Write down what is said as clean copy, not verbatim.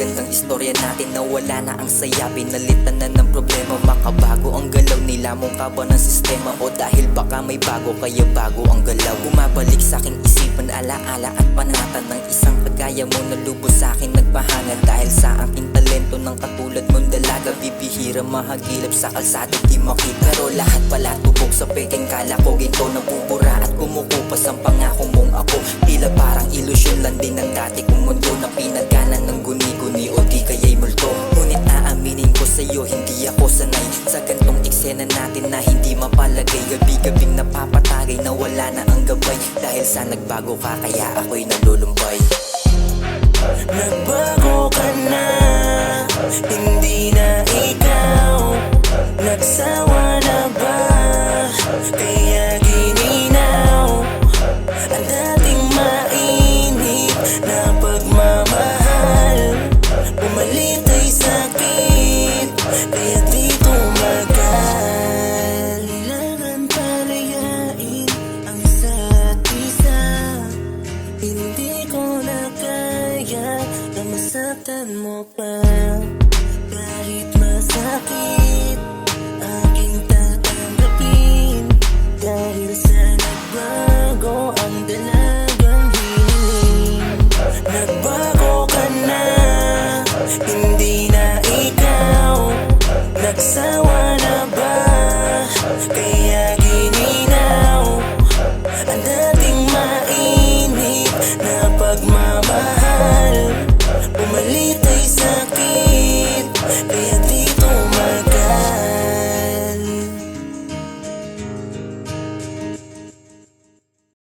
Magandang istorya natin na wala na ang saya. Pinalitan na ng problema, makabago ang galaw. Nilamong ka ba ng sistema o dahil baka may bago kaya bago ang galaw? Bumabalik sa aking isipan, alaala at panatan ng isang kagaya mo na lubos sa akin nagpahangan. Dahil sa aking talento ng katulad mong dalaga, bibihira mahagilap sa kalsada di makita. Pero lahat pala tubog sa peking kala ko, ginto nabubura at kumukupas ang pangako mong ako. Tila parang ilusyon lang din ang dati kong mundo na pinagkanan ng guni-guni o di kaya'y multo. Ngunit aaminin ko sa'yo, hindi ako sanay sa gantong eksena natin na hindi mapalagay. Gabi-gabing napapatagay na wala na ang gabay. Dahil sa nagbago ka kaya ako'y nalulumbay. Nagbago ka na, hindi na ikaw. Nagsawa na ba, kaya gininaw ang dating mainit na pagmamahal. Bumalik ay sakit, kaya di tumagal. Kailangan palayain ang isa't isa. Hindi ko na kaya na masaktan mo pa. Kahit masakit, aking tatanggapin. Dahil sa nagbago ang dalagang hiling. Nagbago ka na, hindi na ikaw. Nagsawa na ba, kaya gininaw ang dating mainit na pagmamahal.